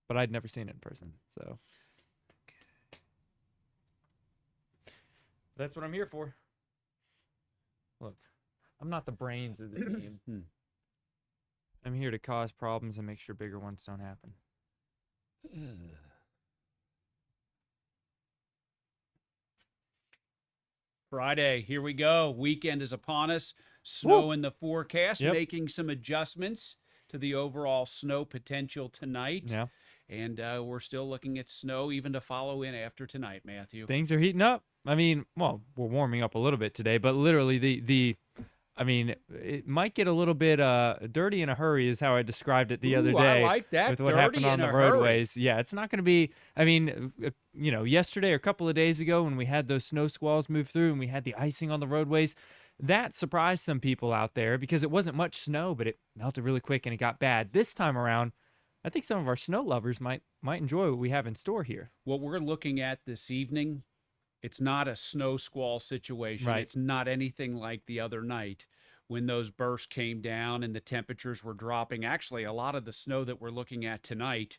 but I'd never seen it in person. So that's what I'm here for. Look, I'm not the brains of the team. I'm here to cause problems and make sure bigger ones don't happen. Friday, here we go. Weekend is upon us. Snow Woo! in the forecast, Yep. making some adjustments to the overall snow potential tonight. Yeah. And we're still looking at snow even to follow in after tonight, Matthew. Things are heating up. I mean, well, we're warming up a little bit today, but literally I mean, it might get a little bit dirty in a hurry is how I described it the other day. I like that. With what dirty happened on in the a hurry. roadways. Yeah, it's not going to be, I mean, yesterday or a couple of days ago when we had those snow squalls move through and we had the icing on the roadways, that surprised some people out there because it wasn't much snow, but it melted really quick and it got bad. This time around, I think some of our snow lovers might enjoy what we have in store here. What we're looking at this evening, it's not a snow squall situation. Right. It's not anything like the other night when those bursts came down and the temperatures were dropping. Actually, a lot of the snow that we're looking at tonight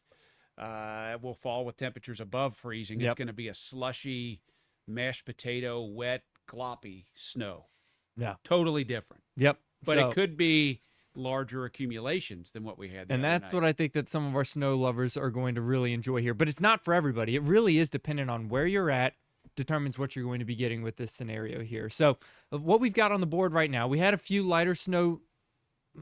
will fall with temperatures above freezing. Yep. It's going to be a slushy, mashed potato, wet, gloppy snow. Yeah. Totally different. Yep. But So- it could be larger accumulations than what we had the And other that's night. what I think that some of our snow lovers are going to really enjoy here. But it's not for everybody. It really is dependent on where you're at, determines what you're going to be getting with this scenario here. So what we've got on the board right now, we had a few lighter snow,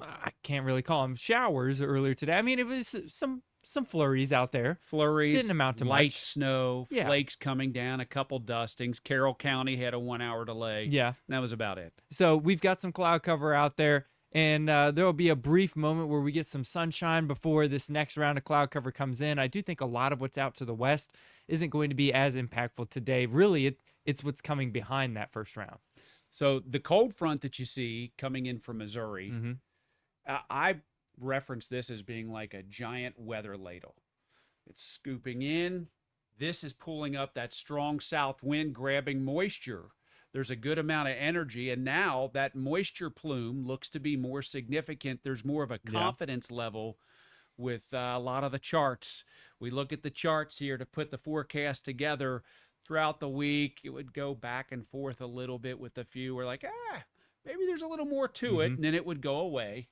I can't really call them showers earlier today. I mean, it was some flurries out there. Flurries, Didn't amount to light much. snow, Yeah. flakes coming down, a couple dustings. Carroll County had a 1 hour delay. Yeah. And that was about it. So we've got some cloud cover out there. And there will be a brief moment where we get some sunshine before this next round of cloud cover comes in. I do think a lot of what's out to the west isn't going to be as impactful today. Really, it's what's coming behind that first round. So the cold front that you see coming in from Missouri, Mm-hmm. I reference this as being like a giant weather ladle. It's scooping in. This is pulling up that strong south wind, grabbing moisture. There's a good amount of energy, and now that moisture plume looks to be more significant. There's more of a confidence level with a lot of the charts. We look at the charts here to put the forecast together throughout the week. It would go back and forth a little bit with a few. We're like, maybe there's a little more to it, and then it would go away.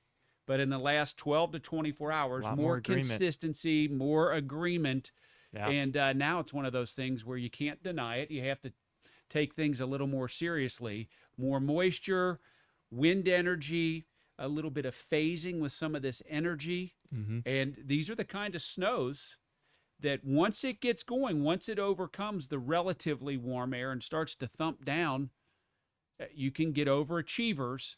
But in the last 12 to 24 hours, more consistency, more agreement. Yeah. And now it's one of those things where you can't deny it. You have to take things a little more seriously. More moisture, wind energy, a little bit of phasing with some of this energy. Mm-hmm. And these are the kind of snows that once it gets going, once it overcomes the relatively warm air and starts to thump down, you can get overachievers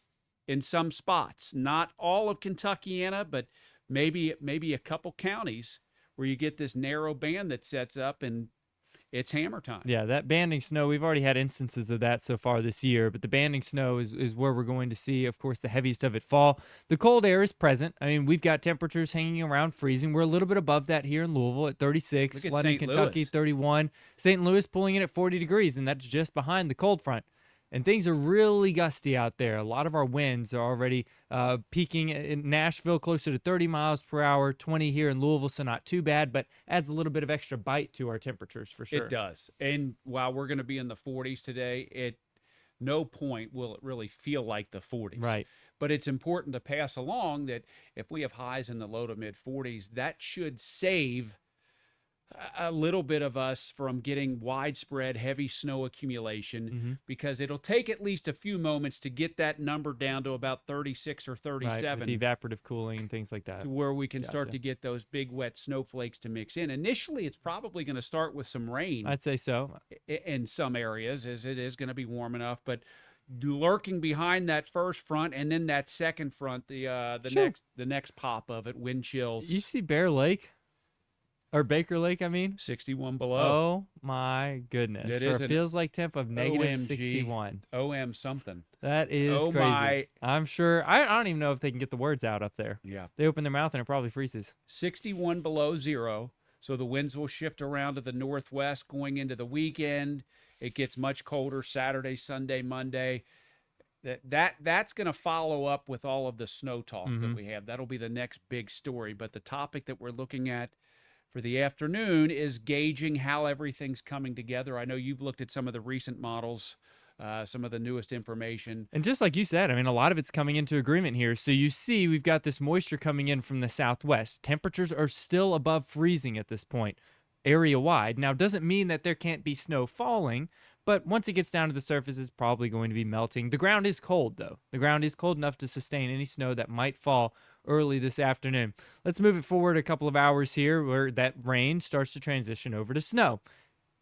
in some spots. Not all of Kentuckiana, but maybe a couple counties where you get this narrow band that sets up and it's hammer time. Yeah, that banding snow, we've already had instances of that so far this year, but the banding snow is where we're going to see, of course, the heaviest of it fall. The cold air is present. I mean, we've got temperatures hanging around freezing. We're a little bit above that here in Louisville at 36, Look at London, St. Kentucky, Louis. 31. St. Louis pulling in at 40 degrees, and that's just behind the cold front. And things are really gusty out there. A lot of our winds are already peaking in Nashville closer to 30 miles per hour, 20 here in Louisville, so not too bad, but adds a little bit of extra bite to our temperatures for sure. It does. And while we're going to be in the 40s today, at no point will it really feel like the 40s. Right. But it's important to pass along that if we have highs in the low to mid 40s, that should save a little bit of us from getting widespread heavy snow accumulation, because it'll take at least a few moments to get that number down to about 36 or 37. Right, with the evaporative cooling and things like that. To where we can start to get those big wet snowflakes to mix in. Initially, it's probably going to start with some rain. I'd say so. In some areas, as it is going to be warm enough, but lurking behind that first front and then that second front, the next pop of it, wind chills. You see Bear Lake? Or Baker Lake, I mean? 61 below. Oh, my goodness. It For is a an feels like temp of negative OMG. 61. OM something. That is Oh crazy. my. I'm sure. I don't even know if they can get the words out up there. Yeah. They open their mouth and it probably freezes. 61 below zero. So the winds will shift around to the northwest going into the weekend. It gets much colder Saturday, Sunday, Monday. That's going to follow up with all of the snow talk that we have. That'll be the next big story. But the topic that we're looking at for the afternoon is gauging how everything's coming together. I know you've looked at some of the recent models, some of the newest information. And just like you said, I mean, a lot of it's coming into agreement here. So you see, we've got this moisture coming in from the southwest. Temperatures are still above freezing at this point, area wide. Now, doesn't mean that there can't be snow falling, but once it gets down to the surface, it's probably going to be melting. The ground is cold, though. The ground is cold enough to sustain any snow that might fall early this afternoon. Let's move it forward a couple of hours here where that rain starts to transition over to snow.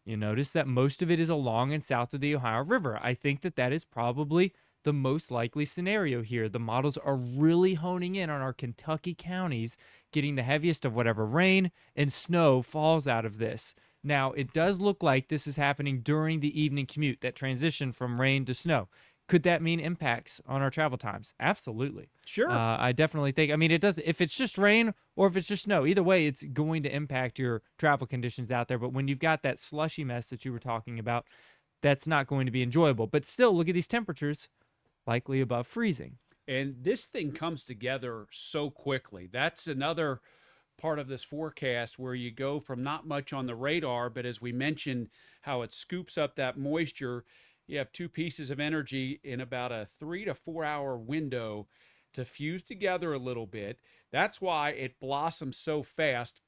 You notice that most of it is along and south of the Ohio River. I think that that is probably the most likely scenario here. The models are really honing in on our Kentucky counties, getting the heaviest of whatever rain and snow falls out of this. Now, it does look like this is happening during the evening commute, that transition from rain to snow. Could that mean impacts on our travel times? Absolutely. Sure. I definitely think, I mean, it does, if it's just rain or if it's just snow, either way, it's going to impact your travel conditions out there. But when you've got that slushy mess that you were talking about, that's not going to be enjoyable. But still, look at these temperatures, likely above freezing. And this thing comes together so quickly. That's another part of this forecast where you go from not much on the radar, but as we mentioned, how it scoops up that moisture. You have two pieces of energy in about a 3 to 4 hour window to fuse together a little bit. That's why it blossoms so fast.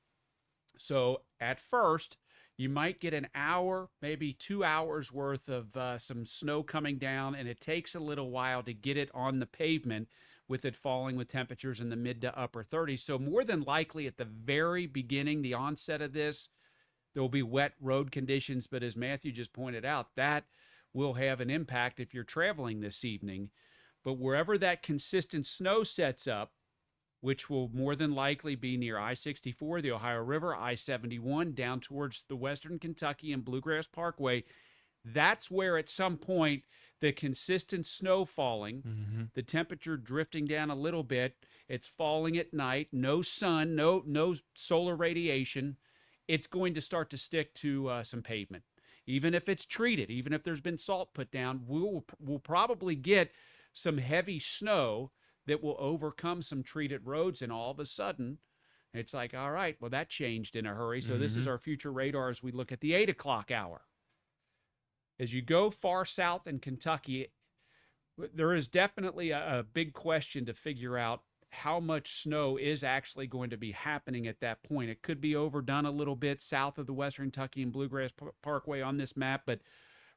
So at first, you might get an hour, maybe 2 hours worth of some snow coming down, and it takes a little while to get it on the pavement with it falling with temperatures in the mid to upper 30s. So more than likely at the very beginning, the onset of this, there will be wet road conditions. But as Matthew just pointed out, that will have an impact if you're traveling this evening. But wherever that consistent snow sets up, which will more than likely be near I-64, the Ohio River, I-71, down towards the Western Kentucky and Bluegrass Parkway, that's where at some point the consistent snow falling, the temperature drifting down a little bit, it's falling at night, no sun, no solar radiation, it's going to start to stick to some pavement. Even if it's treated, even if there's been salt put down, we'll probably get some heavy snow that will overcome some treated roads, and all of a sudden, it's like, all right, well, that changed in a hurry. So this is our future radar as we look at the 8 o'clock hour. As you go far south in Kentucky, there is definitely a big question to figure out how much snow is actually going to be happening at that point. It could be overdone a little bit south of the Western Kentucky and Bluegrass Parkway on this map, but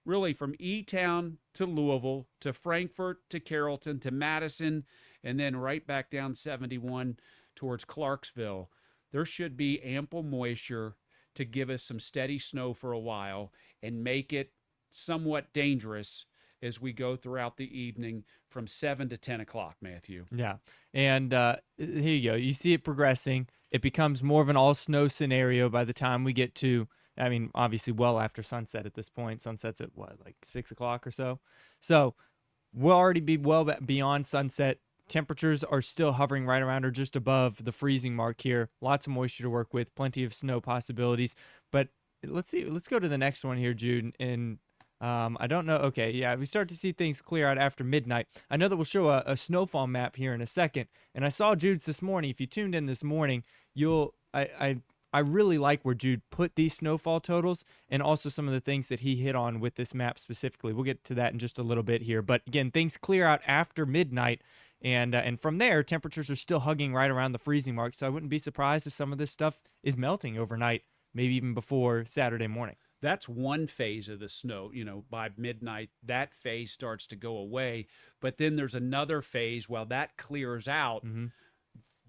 really from E-Town to Louisville to Frankfort to Carrollton to Madison, and then right back down 71 towards Clarksville, there should be ample moisture to give us some steady snow for a while and make it somewhat dangerous as we go throughout the evening from 7 to 10 o'clock, Matthew. Yeah. And here you go. You see it progressing. It becomes more of an all-snow scenario by the time we get to, I mean, obviously well after sunset at this point. Sunset's at what, like 6 o'clock or so? So we'll already be well beyond sunset. Temperatures are still hovering right around or just above the freezing mark here. Lots of moisture to work with, plenty of snow possibilities. But let's see. Let's go to the next one here, Jude. And I don't know. Okay, yeah, we start to see things clear out after midnight. I know that we'll show a snowfall map here in a second. And I saw Jude's this morning. If you tuned in this morning, I really like where Jude put these snowfall totals and also some of the things that he hit on with this map specifically. We'll get to that in just a little bit here. But again, things clear out after midnight. And from there, temperatures are still hugging right around the freezing mark. So I wouldn't be surprised if some of this stuff is melting overnight, maybe even before Saturday morning. That's one phase of the snow. By midnight, that phase starts to go away. But then there's another phase. While that clears out,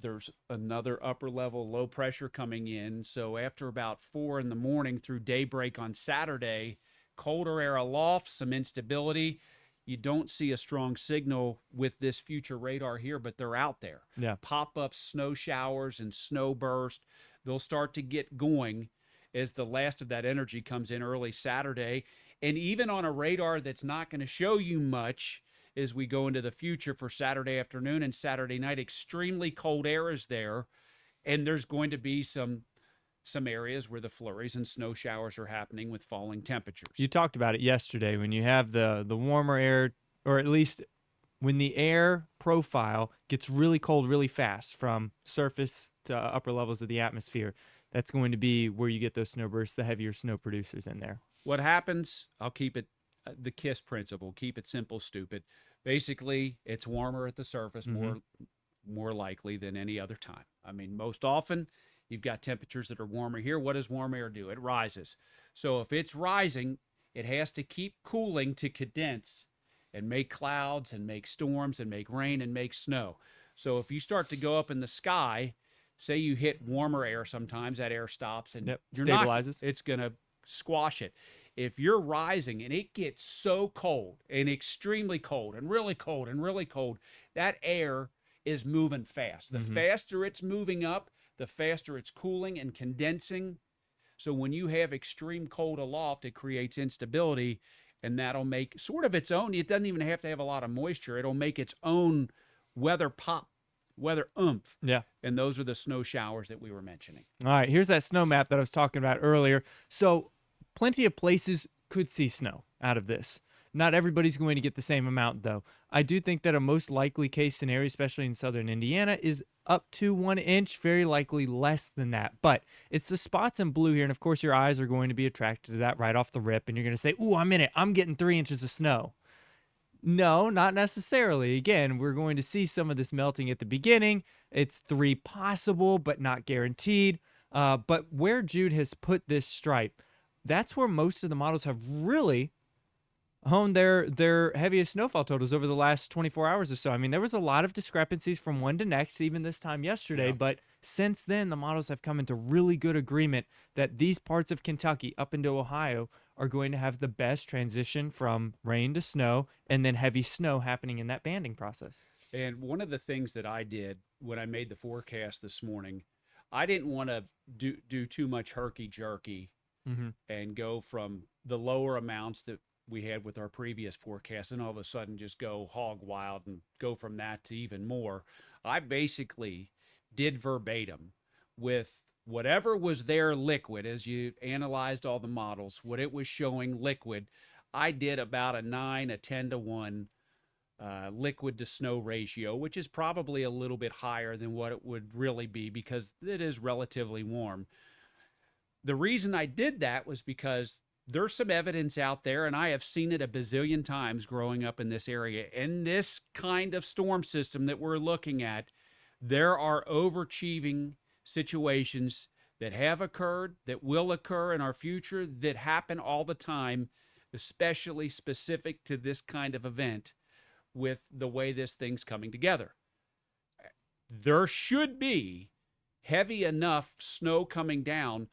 there's another upper level low pressure coming in. So after about 4 in the morning through daybreak on Saturday, colder air aloft, some instability. You don't see a strong signal with this future radar here, but they're out there. Yeah. Pop-up snow showers and snow burst. They'll start to get going as the last of that energy comes in early Saturday. And even on a radar that's not going to show you much as we go into the future for Saturday afternoon and Saturday night, extremely cold air is there. And there's going to be some areas where the flurries and snow showers are happening with falling temperatures. You talked about it yesterday when you have the warmer air, or at least when the air profile gets really cold really fast from surface to upper levels of the atmosphere, that's going to be where you get those snowbursts, the heavier snow producers in there. What happens, I'll keep it the KISS principle, keep it simple, stupid. Basically, it's warmer at the surface, more likely than any other time. I mean, most often you've got temperatures that are warmer here. What does warm air do? It rises. So if it's rising, it has to keep cooling to condense and make clouds and make storms and make rain and make snow. So if you start to go up in the sky, say you hit warmer air, sometimes that air stops and stabilizes. It's going to squash it. If you're rising and it gets so cold and extremely cold and really cold and really cold, that air is moving fast. The faster it's moving up, the faster it's cooling and condensing. So when you have extreme cold aloft, it creates instability, and that'll make sort of its own. It doesn't even have to have a lot of moisture. It'll make its own weather pop, weather oomph. Yeah. And those are the snow showers that we were mentioning. All right, here's that snow map that I was talking about earlier. So plenty of places could see snow out of this. Not everybody's going to get the same amount, though. I do think that a most likely case scenario, especially in southern Indiana, is up to 1 inch, very likely less than that. But it's the spots in blue here, and of course your eyes are going to be attracted to that right off the rip, and you're going to say, ooh, I'm in it. I'm getting 3 inches of snow. No, not necessarily. Again, we're going to see some of this melting at the beginning. It's 3 possible, but not guaranteed. But where Jude has put this stripe, that's where most of the models have really honed their heaviest snowfall totals over the last 24 hours or so. I mean, there was a lot of discrepancies from one to next, even this time yesterday, but since then, the models have come into really good agreement that these parts of Kentucky up into Ohio are going to have the best transition from rain to snow and then heavy snow happening in that banding process. And one of the things that I did when I made the forecast this morning, I didn't want to do too much herky-jerky and go from the lower amounts that we had with our previous forecast and all of a sudden just go hog wild and go from that to even more. I basically did verbatim with whatever was there liquid as you analyzed all the models, what it was showing liquid. I did about a 10 to 1 liquid to snow ratio, which is probably a little bit higher than what it would really be because it is relatively warm. The reason I did that was because there's some evidence out there, and I have seen it a bazillion times growing up in this area. In this kind of storm system that we're looking at, there are overachieving situations that have occurred, that will occur in our future, that happen all the time, especially specific to this kind of event with the way this thing's coming together. There should be heavy enough snow coming down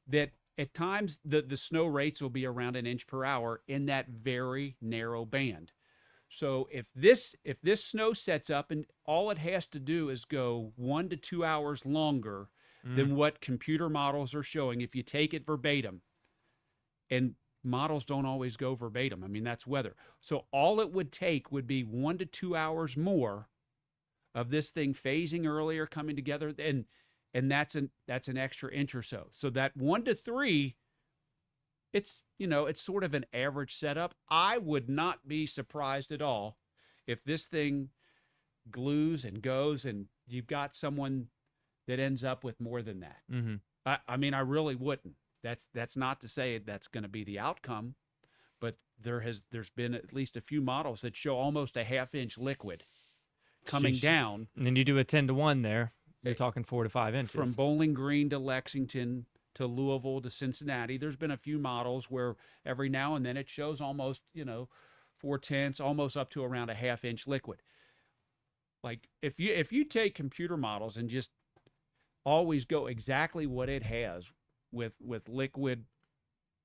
that at times the snow rates will be around 1 inch per hour in that very narrow band. So if this snow sets up and all it has to do is go 1 to 2 hours longer than what computer models are showing, if you take it verbatim, and models don't always go verbatim. I mean, that's weather. So all it would take would be 1 to 2 hours more of this thing phasing earlier, coming together, and that's an extra inch or so. So that 1 to 3, it's sort of an average setup. I would not be surprised at all if this thing glues and goes and you've got someone that ends up with more than that. I mean, I really wouldn't. That's not to say that's going to be the outcome, but there's been at least a few models that show almost a 1/2 inch liquid coming down. And then you do a 10 to 1 there. You're talking 4 to 5 inches. From Bowling Green to Lexington to Louisville to Cincinnati, there's been a few models where every now and then it shows almost, 4/10, almost up to around a 1/2 inch liquid. Like if you take computer models and just always go exactly what it has with liquid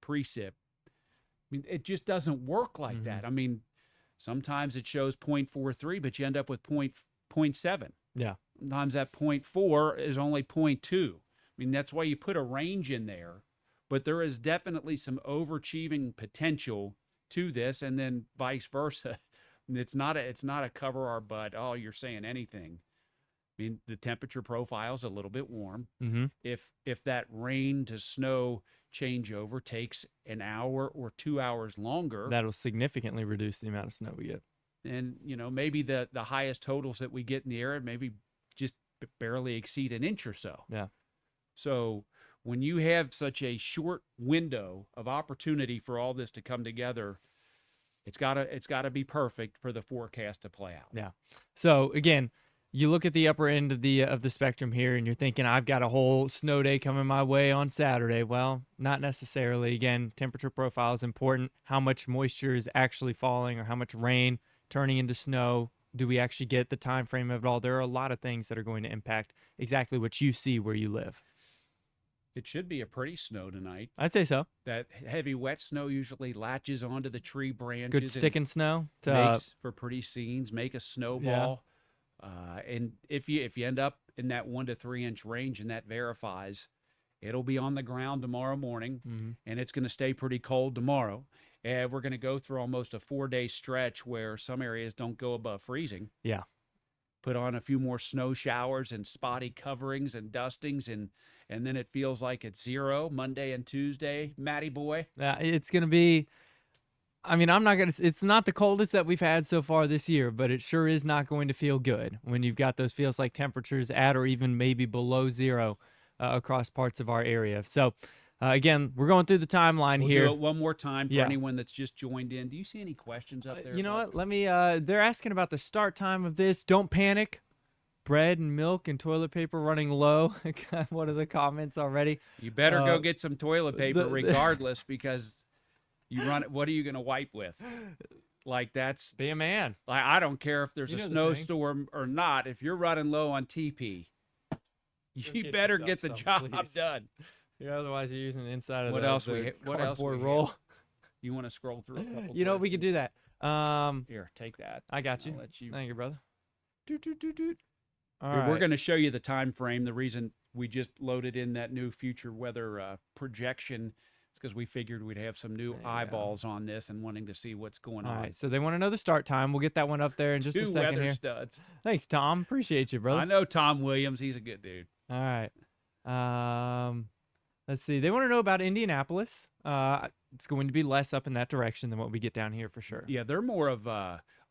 precip, I mean, it just doesn't work like that. I mean, sometimes it shows 0.43, but you end up with 0.7. Yeah. Sometimes that 0.4 is only 0.2. I mean, that's why you put a range in there, but there is definitely some overachieving potential to this, and then vice versa. It's not a cover our butt. Oh, you're saying anything. I mean, the temperature profile is a little bit warm. If that rain to snow changeover takes an hour or 2 hours longer, that'll significantly reduce the amount of snow we get. and maybe the highest totals that we get in the area maybe just barely exceed an inch or so. Yeah. So when you have such a short window of opportunity for all this to come together, it's gotta be perfect for the forecast to play out. Yeah. So again, you look at the upper end of the spectrum here, and you're thinking, I've got a whole snow day coming my way on Saturday. Well, not necessarily. Again, temperature profile is important. How much moisture is actually falling, or how much rain turning into snow do we actually get? The time frame of it all. There are a lot of things that are going to impact exactly what you see where you live. It should be a pretty snow tonight. I'd say so. That heavy wet snow usually latches onto the tree branches. Good sticking snow. Makes for pretty scenes. Make a snowball. And if you end up in that 1 to 3 inch range and that verifies, it'll be on the ground tomorrow morning, and it's going to stay pretty cold tomorrow. And we're going to go through almost a 4-day stretch where some areas don't go above freezing. Yeah. Put on a few more snow showers and spotty coverings and dustings, and then it feels like it's 0 Monday and Tuesday, Matty boy. It's going to be, I mean, it's not the coldest that we've had so far this year, but it sure is not going to feel good when you've got those feels like temperatures at or even maybe below 0 across parts of our area. So again, we're going through the timeline here. We'll do it one more time for anyone that's just joined in. Do you see any questions up there? You know what? Let me, they're asking about the start time of this. Don't panic. Bread and milk and toilet paper running low. One of the comments already. You better go get some toilet paper regardless, because you run it. What are you going to wipe with? Like, that's be a man. I don't care if there's a snowstorm or not. If you're running low on TP, you better get the job done. Yeah, otherwise you're using the inside of what the else we roll. You want to scroll through a couple? You know, we could do that. Here, take that. I got you. Thank you, brother. All right. We're going to show you the time frame. The reason we just loaded in that new future weather projection is because we figured we'd have some new eyeballs on this and wanting to see what's going on. All right, so they want to know the start time. We'll get that one up there in just a second here. 2 weather studs. Thanks, Tom. Appreciate you, brother. I know Tom Williams. He's a good dude. All right. Let's see. They want to know about Indianapolis. It's going to be less up in that direction than what we get down here for sure. Yeah, they're more of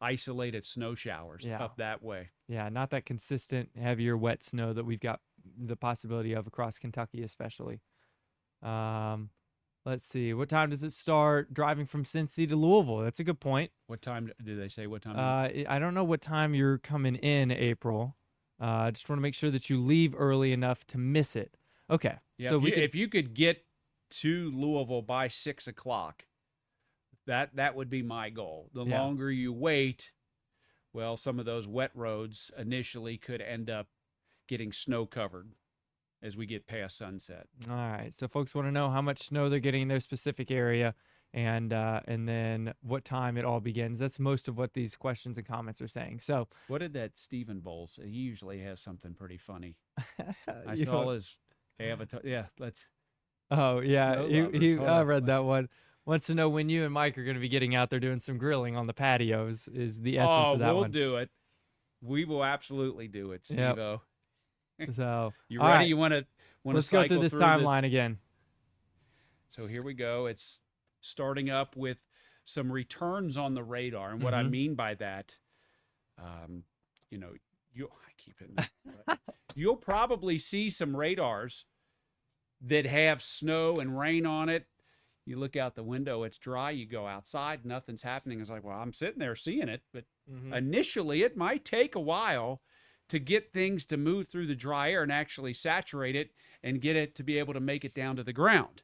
isolated snow showers up that way. Yeah, not that consistent, heavier, wet snow that we've got the possibility of across Kentucky especially. Let's see. What time does it start driving from Cincy to Louisville? That's a good point. What time do they say? What time? I don't know what time you're coming in, April. I just want to make sure that you leave early enough to miss it. Okay. Yeah, so if you could get to Louisville by 6 o'clock, that would be my goal. The longer you wait, well, some of those wet roads initially could end up getting snow covered as we get past sunset. All right. So folks want to know how much snow they're getting in their specific area, and then what time it all begins. That's most of what these questions and comments are saying. So what did that Stephen Bowles? He usually has something pretty funny. I saw his avatar. Yeah, let's. Oh yeah, I read that one. Wants to know when you and Mike are going to be getting out there doing some grilling on the patios. Is the essence of that one? Oh, we'll do it. We will absolutely do it, Steve-O. So you ready? Right. You want to? Let's go through this timeline again. So here we go. It's starting up with some returns on the radar, and what I mean by that, you'll probably see some radars that have snow and rain on it. You look out the window, it's dry. You go outside, nothing's happening. It's like, well, I'm sitting there seeing it, but initially it might take a while to get things to move through the dry air and actually saturate it and get it to be able to make it down to the ground.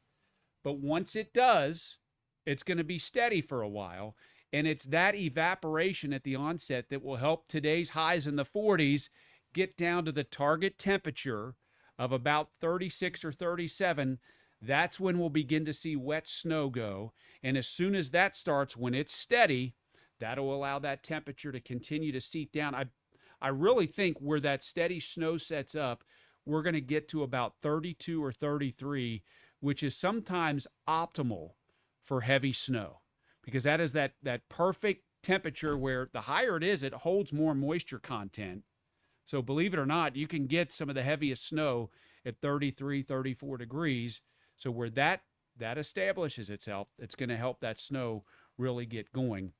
But once it does, it's going to be steady for a while. And it's that evaporation at the onset that will help today's highs in the 40s get down to the target temperature of about 36 or 37. That's when we'll begin to see wet snow go. And as soon as that starts, when it's steady, that'll allow that temperature to continue to seep down. I really think where that steady snow sets up, we're going to get to about 32 or 33, which is sometimes optimal for heavy snow, because that is that perfect temperature where the higher it is, it holds more moisture content. So believe it or not, you can get some of the heaviest snow at 33, 34 degrees. So where that establishes itself, it's going to help that snow really get going.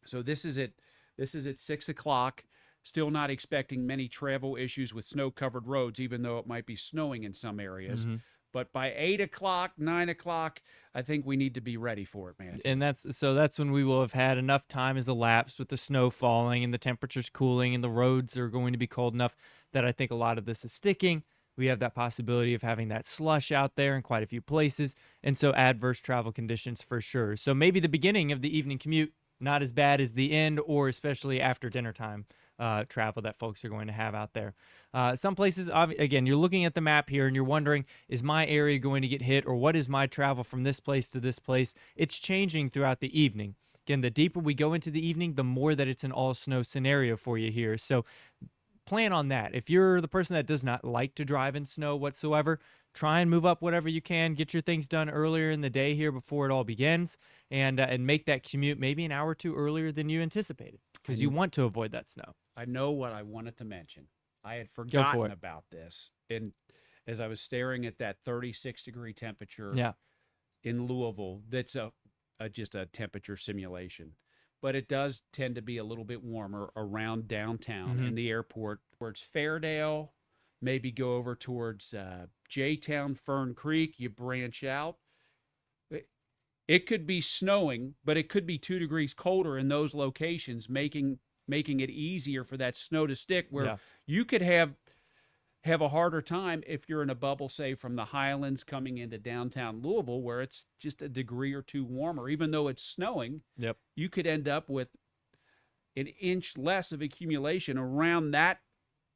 So this is at 6 o'clock. Still not expecting many travel issues with snow-covered roads, even though it might be snowing in some areas. Mm-hmm. But by 8 o'clock, 9 o'clock, I think we need to be ready for it, Matthew. And that's when we will have had enough time has elapsed with the snow falling and the temperatures cooling and the roads are going to be cold enough that I think a lot of this is sticking. We have that possibility of having that slush out there in quite a few places, and so adverse travel conditions for sure. So maybe the beginning of the evening commute, not as bad as the end, or especially after dinner time travel that folks are going to have out there. Some places, again, you're looking at the map here and you're wondering, is my area going to get hit, or what is my travel from this place to this place? It's changing throughout the evening. Again, the deeper we go into the evening, the more that it's an all snow scenario for you here. So plan on that. If you're the person that does not like to drive in snow whatsoever, try and move up whatever you can. Get your things done earlier in the day here before it all begins, and make that commute maybe an hour or two earlier than you anticipated, because you want to avoid that snow. I know what I wanted to mention. I had forgotten about this, and as I was staring at that 36-degree temperature in Louisville, that's just a temperature simulation. But it does tend to be a little bit warmer around downtown in the airport, towards Fairdale, maybe go over towards J-Town, Fern Creek, you branch out. It could be snowing, but it could be 2 degrees colder in those locations, making it easier for that snow to stick, where you could have a harder time if you're in a bubble, say, from the Highlands coming into downtown Louisville, where it's just a degree or two warmer. Even though it's snowing, you could end up with an inch less of accumulation around that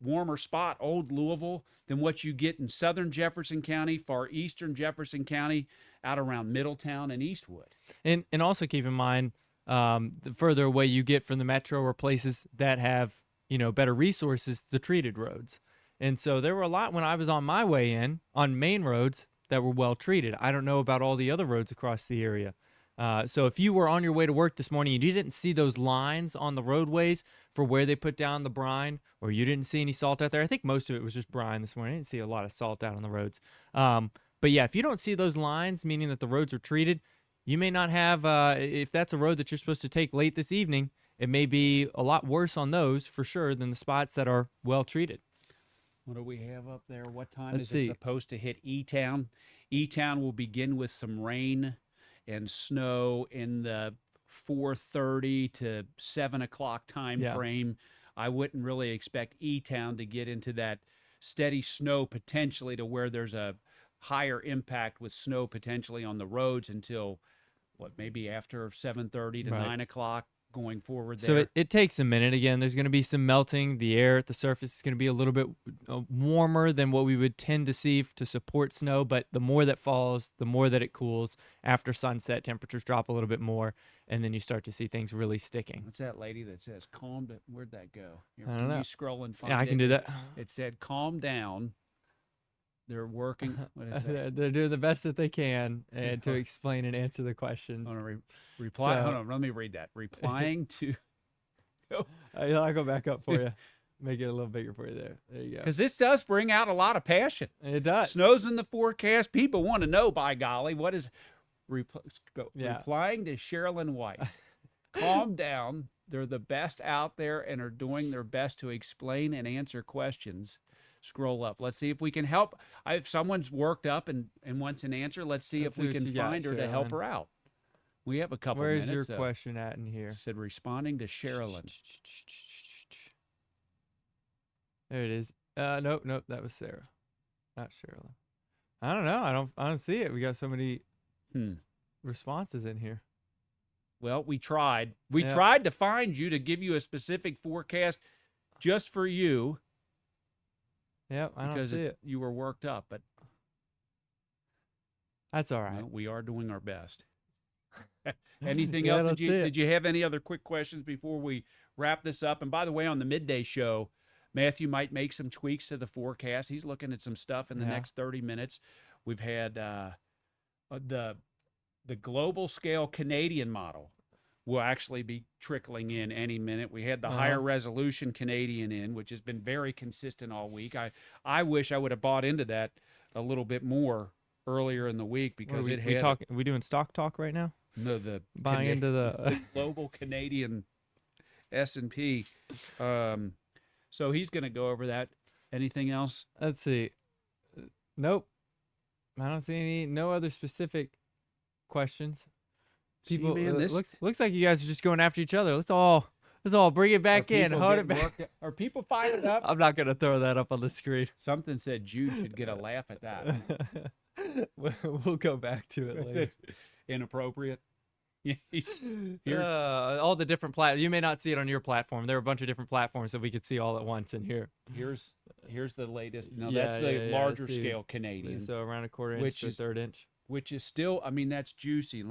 warmer spot, Old Louisville, than what you get in southern Jefferson County, far eastern Jefferson County, out around Middletown and Eastwood. And also keep in mind, the further away you get from the metro or places that have, better resources, the treated roads. And so there were a lot when I was on my way in on main roads that were well treated. I don't know about all the other roads across the area. So if you were on your way to work this morning and you didn't see those lines on the roadways for where they put down the brine, or you didn't see any salt out there, I think most of it was just brine this morning. I didn't see a lot of salt out on the roads. But yeah, if you don't see those lines, meaning that the roads are treated, you may not have, if that's a road that you're supposed to take late this evening, it may be a lot worse on those for sure than the spots that are well treated. What do we have up there? What time is it supposed to hit E-Town? E-Town will begin with some rain and snow in the 4:30 to 7 o'clock time frame. I wouldn't really expect E-Town to get into that steady snow potentially to where there's a higher impact with snow potentially on the roads until, maybe after 7:30 to 9 o'clock going forward there. So it takes a minute. Again, there's going to be some melting. The air at the surface is going to be a little bit warmer than what we would tend to see to support snow, but the more that falls, the more that it cools. After sunset, temperatures drop a little bit more, and then you start to see things really sticking. What's that lady that says, calm down? Where'd that go? I don't know. You scroll and find I can do that. It said, calm down. They're working. What is that? They're doing the best that they can and to explain and answer the questions. Reply. Hold on. Let me read that. Replying to. I'll go back up for you. Make it a little bigger for you there. There you go. Because this does bring out a lot of passion. It does. Snow's in the forecast. People want to know, by golly, what is replying to Sherilyn White. Calm down. They're the best out there and are doing their best to explain and answer questions. Scroll up. Let's see if we can help. If someone's worked up and wants an answer, let's see if we can find her to help her out. We have a couple minutes. Where's your question at in here? Said responding to Sherilyn. There it is. Nope, that was Sarah, not Sherilyn. I don't know. I don't see it. We got so many responses in here. Well, we tried. We tried to find you to give you a specific forecast just for you. Yep, I don't see it. You were worked up, but that's all right. We are doing our best. Anything else? Did you have any other quick questions before we wrap this up? And by the way, on the midday show, Matthew might make some tweaks to the forecast. He's looking at some stuff in the next 30 minutes. We've had the global scale Canadian model will actually be trickling in any minute. We had the higher resolution Canadian in, which has been very consistent all week. I wish I would have bought into that a little bit more earlier in the week because are we doing stock talk right now? No, buying into the global Canadian S&P. So he's going to go over that. Anything else? Let's see. Nope. I don't see no other specific questions. People, See, man, this looks like you guys are just going after each other. Let's all bring it back in. Hold it back. Are people fired up? I'm not gonna throw that up on the screen. Something said Jude should get a laugh at that. We'll go back to it later. Inappropriate. Here's All the different you may not see it on your platform. There are a bunch of different platforms that we could see all at once in here. here's the latest. No, Yeah, that's the yeah, larger see. scale Canadian, So around a quarter inch Which to a is- third inch. which is still. I mean, that's juicy.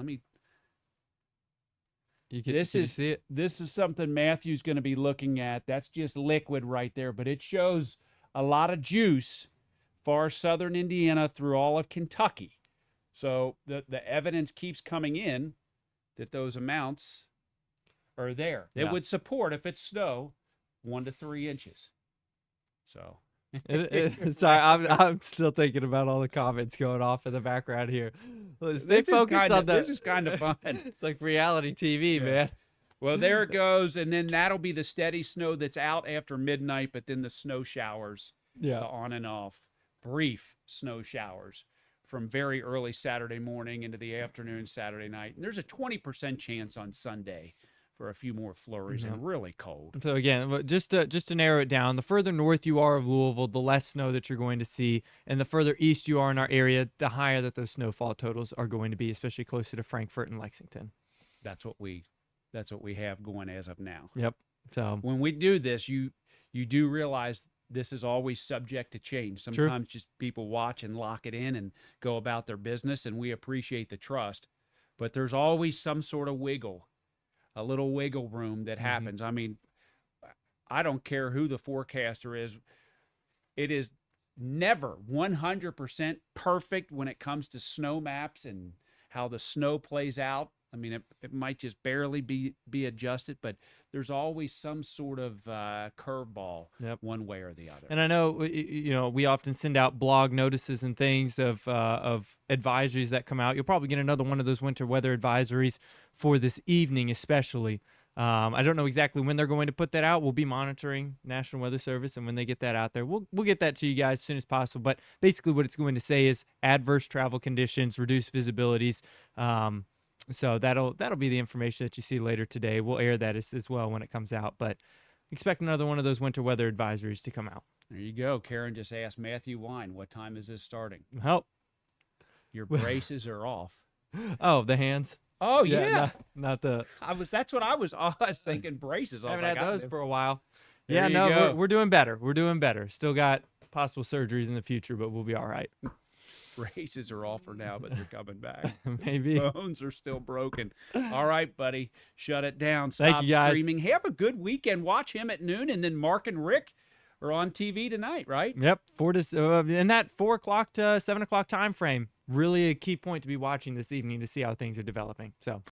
You can, This can you is- see it. This is something Matthew's going to be looking at. That's just liquid right there, but it shows a lot of juice, far southern Indiana through all of Kentucky. So the evidence keeps coming in that those amounts are there. It Yeah. would support, if it's snow, 1 to 3 inches. So Sorry, I'm still thinking about all the comments going off in the background here. Stay focused on this is kind of fun. It's like reality TV, Yes. man. Well, there it goes, and then that'll be the steady snow that's out after midnight, but then the snow showers, Yeah. on and off, brief snow showers from very early Saturday morning into the afternoon Saturday night. And there's a 20% chance on Sunday for a few more flurries and really cold. So again, just to narrow it down, the further north you are of Louisville, the less snow that you're going to see, and the further east you are in our area, the higher that those snowfall totals are going to be, especially closer to Frankfort and Lexington. That's what we have going as of now. Yep. So When we do this, you do realize this is always subject to change. Sometimes just people watch and lock it in and go about their business, and we appreciate the trust. But there's always some sort of wiggle, a little wiggle room that happens. I mean, I don't care who the forecaster is. It is never 100% perfect when it comes to snow maps and how the snow plays out. I mean, it might just barely be adjusted, but there's always some sort of curveball, one way or the other. And I know, we often send out blog notices and things of advisories that come out. You'll probably get another one of those winter weather advisories for this evening, especially. I don't know exactly when they're going to put that out. We'll be monitoring National Weather Service, and when they get that out there, we'll get that to you guys as soon as possible. But basically, what it's going to say is adverse travel conditions, reduced visibilities. So that'll be the information that you see later today. We'll air that as well when it comes out. But expect another one of those winter weather advisories to come out. There you go. Karen just asked Matthew Wine, what time is this starting? Help. Your braces are off. Oh, the hands. Oh yeah. Not the. That's what I was thinking. Braces. I haven't had those for a while. There Yeah, you no, go. we're doing better. We're doing better. Still got possible surgeries in the future, but we'll be all right. Braces are off for now, but they're coming back. Maybe. Bones are still broken. All right, buddy. Shut it down. Thank Stop you, guys. streaming. Have a good weekend. Watch him at noon, and then Mark and Rick are on TV tonight, right? Yep, in that 4 o'clock to 7 o'clock time frame. Really a key point to be watching this evening to see how things are developing. So.